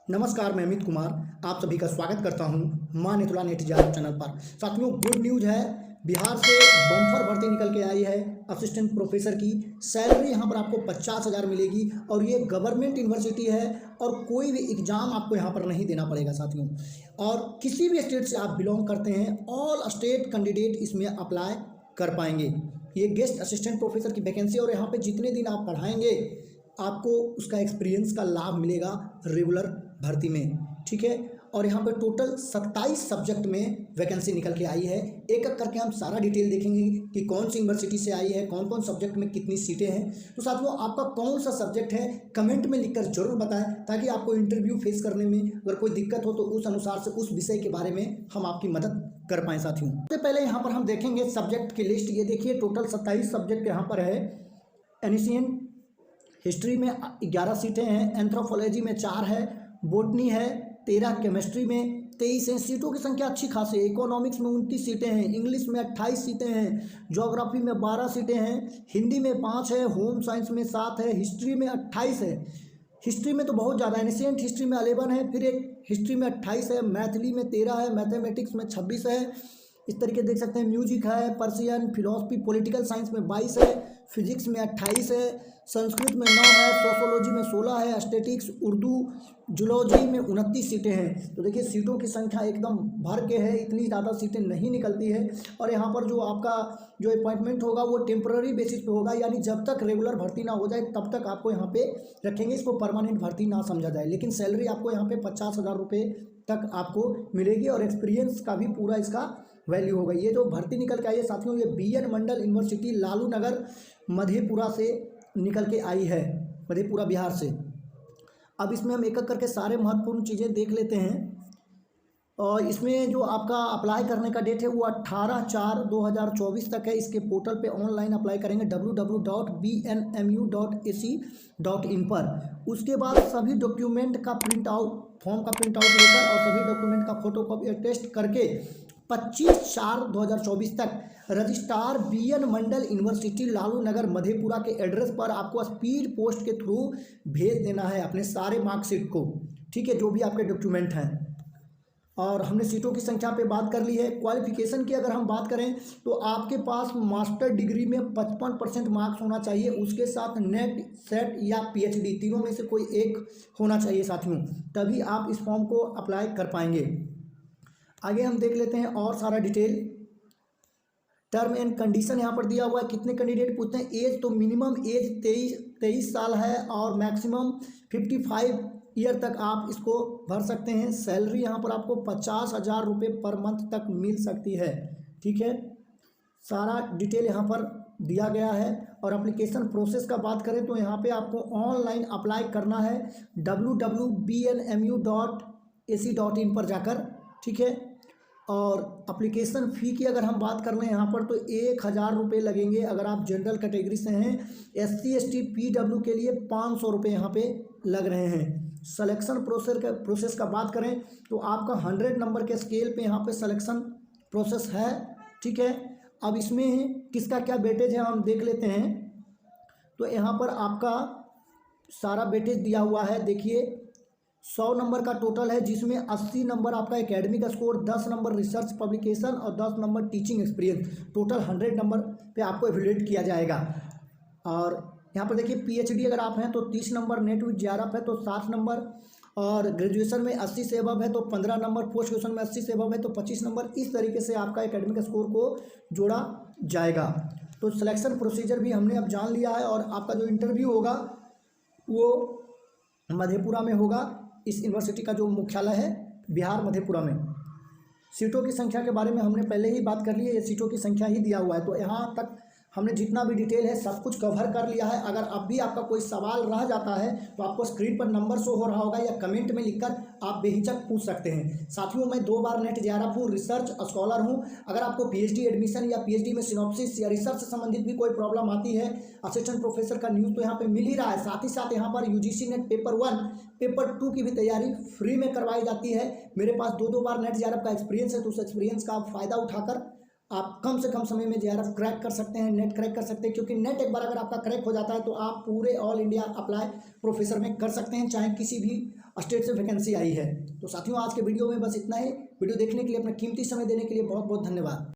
नमस्कार, मैं अमित कुमार आप सभी का स्वागत करता हूं मां नेतुला नेट जागरूक चैनल पर। साथियों, गुड न्यूज़ है। बिहार से बम्पर भर्ती निकल के आई है असिस्टेंट प्रोफेसर की। सैलरी यहां पर आपको 50,000 मिलेगी और ये गवर्नमेंट यूनिवर्सिटी है और कोई भी एग्ज़ाम आपको यहां पर नहीं देना पड़ेगा साथियों। और किसी भी स्टेट से आप बिलोंग करते हैं, ऑल स्टेट कैंडिडेट इसमें अप्लाई कर पाएंगे। ये गेस्ट असिस्टेंट प्रोफेसर की वैकेंसी और यहाँ पे जितने दिन आप पढ़ाएंगे आपको उसका एक्सपीरियंस का लाभ मिलेगा रेगुलर भर्ती में, ठीक है। और यहाँ पे टोटल 27 सब्जेक्ट में वैकेंसी निकल के आई है। एक एक करके हम सारा डिटेल देखेंगे कि कौन सी यूनिवर्सिटी से आई है, कौन कौन सब्जेक्ट में कितनी सीटें हैं। तो साथियों, आपका कौन सा सब्जेक्ट है कमेंट में लिखकर जरूर बताएं, ताकि आपको इंटरव्यू फेस करने में अगर कोई दिक्कत हो तो उस अनुसार से उस विषय के बारे में हम आपकी मदद कर पाएँ साथियों। सबसे पहले यहाँ पर हम देखेंगे सब्जेक्ट की लिस्ट। ये देखिए, टोटल 27 सब्जेक्ट यहाँ पर है। एनिशियन हिस्ट्री में 11 सीटें हैं, एंथ्रोपोलॉजी में 4 है, बोटनी है 13, केमिस्ट्री में 23 हैं। सीटों की संख्या अच्छी खासी है। इकोनॉमिक्स में 29 सीटें हैं, इंग्लिश में 28 सीटें हैं, ज्योग्राफी में 12 सीटें हैं, हिंदी में 5 है, होम साइंस में 7 है, हिस्ट्री में 28 है। हिस्ट्री में तो बहुत ज़्यादा है। एनिशिएंट हिस्ट्री में 11 है, फिर एक हिस्ट्री में 28 है, मैथिली में 13 है, मैथमेटिक्स में 26 है। इस तरीके देख सकते हैं, म्यूजिक है, पर्शियन, फिलोसफी, पॉलिटिकल साइंस में 22 है, फिजिक्स में 28 है, संस्कृत में 9 है, सोशोलॉजी में 16 है, स्टैटिक्स, उर्दू, जूलॉजी में 29 सीटें हैं। तो देखिए, सीटों की संख्या एकदम भर के है, इतनी ज़्यादा सीटें नहीं निकलती है। और यहाँ पर जो आपका जो अपॉइंटमेंट होगा वो टेम्पररी बेसिस पे होगा, यानी जब तक रेगुलर भर्ती ना हो जाए तब तक आपको यहाँ पे रखेंगे। इसको परमानेंट भर्ती ना समझा जाए। लेकिन सैलरी आपको यहाँ पे 50,000 रुपये तक आपको मिलेगी और एक्सपीरियंस का भी पूरा इसका वैल्यू होगा। ये जो भर्ती निकल के आई है साथियों, ये BN मंडल यूनिवर्सिटी लालू नगर मधेपुरा से निकल के आई है, मधेपुरा बिहार से। अब इसमें हम एक एक करके सारे महत्वपूर्ण चीज़ें देख लेते हैं। और इसमें जो आपका अप्लाई करने का डेट है वो 18/4/2024 तक है। इसके पोर्टल पे ऑनलाइन अप्लाई करेंगे www.bnmu.ac.in पर। उसके बाद सभी डॉक्यूमेंट का प्रिंट आउट, फॉर्म का प्रिंट आउट लेकर और सभी डॉक्यूमेंट का फोटोकॉपी अटेस्ट करके 25/4/2024 तक रजिस्ट्रार BN मंडल यूनिवर्सिटी लालू नगर मधेपुरा के एड्रेस पर आपको स्पीड पोस्ट के थ्रू भेज देना है अपने सारे मार्कशीट को, ठीक है, जो भी आपके डॉक्यूमेंट हैं। और हमने सीटों की संख्या पे बात कर ली है। क्वालिफिकेशन की अगर हम बात करें तो आपके पास मास्टर डिग्री में 55% मार्क्स होना चाहिए। उसके साथ नेट, सेट या PhD तीनों में से कोई एक होना चाहिए साथियों, तभी आप इस फॉर्म को अप्लाई कर पाएंगे। आगे हम देख लेते हैं और सारा डिटेल। टर्म एंड कंडीशन यहाँ पर दिया हुआ है। कितने कैंडिडेट पूछते हैं। एज तो मिनिमम एज 23 साल है और मैक्सिमम 55 ईयर तक आप इसको भर सकते हैं। सैलरी यहाँ पर आपको 50,000 रुपये पर मंथ तक मिल सकती है, ठीक है। सारा डिटेल यहाँ पर दिया गया है। और एप्लीकेशन प्रोसेस का बात करें तो यहाँ पे आपको ऑनलाइन अप्लाई करना है www.bnmu.ac.in पर जाकर, ठीक है। और एप्लीकेशन फ़ी की अगर हम बात कर लें यहाँ पर तो 1,000 रुपये लगेंगे अगर आप जनरल कैटेगरी से हैं। SC ST PW के लिए 500 रुपये यहाँ पे लग रहे हैं। सिलेक्शन प्रोसेस का बात करें तो आपका 100 नंबर के स्केल पे यहाँ पे सिलेक्शन प्रोसेस है, ठीक है। अब इसमें किसका क्या वेटेज है हम देख लेते हैं। तो यहाँ पर आपका सारा वेटेज दिया हुआ है। देखिए, 100 नंबर का टोटल है, जिसमें 80 नंबर आपका academic score, 10 number research publication और 10 number teaching experience. Total 100 number पे आपको एवेल्यूएट किया जाएगा। और यहाँ पर देखिए, PhD अगर आप हैं तो 30 नंबर, नेट विद JRF है तो 60 नंबर, और ग्रेजुएशन में 80 से अबव है तो 15 नंबर, पोस्ट ग्रेजुएशन में 80 से अबव है तो 25 नंबर। इस तरीके से आपका एकेडमिक स्कोर को जोड़ा जाएगा। तो सिलेक्शन प्रोसीजर भी हमने अब जान लिया है। और आपका जो इंटरव्यू होगा वो मधेपुरा में होगा। इस यूनिवर्सिटी का जो मुख्यालय है बिहार मधेपुरा में। सीटों की संख्या के बारे में हमने पहले ही बात कर ली है, ये सीटों की संख्या ही दिया हुआ है। तो यहाँ तक हमने जितना भी डिटेल है सब कुछ कवर कर लिया है। अगर अब भी आपका कोई सवाल रह जाता है तो आपको स्क्रीन पर नंबर शो हो रहा होगा या कमेंट में लिखकर आप बेहिचक पूछ सकते हैं। साथियों, मैं 2 बार नेट JRF हूँ, रिसर्च स्कॉलर हूँ। अगर आपको PhD एडमिशन या PhD में सिनॉप्सिस या रिसर्च से संबंधित भी कोई प्रॉब्लम आती है, असिस्टेंट प्रोफेसर का न्यूज़ तो यहाँ पर मिल ही रहा है। साथ ही साथ यहाँ पर UGC नेट पेपर 1, पेपर 2 की भी तैयारी फ्री में करवाई जाती है। मेरे पास 2 बार नेट JRF का एक्सपीरियंस है, तो उस एक्सपीरियंस का आप फ़ायदा उठाकर आप कम से कम समय में JRF क्रैक कर सकते हैं, नेट क्रैक कर सकते हैं। क्योंकि नेट एक बार अगर आपका क्रैक हो जाता है तो आप पूरे ऑल इंडिया अप्लाई प्रोफेसर में कर सकते हैं, चाहे किसी भी स्टेट से वैकेंसी आई है। तो साथियों आज के वीडियो में बस इतना ही। वीडियो देखने के लिए अपना कीमती समय देने के लिए बहुत बहुत धन्यवाद।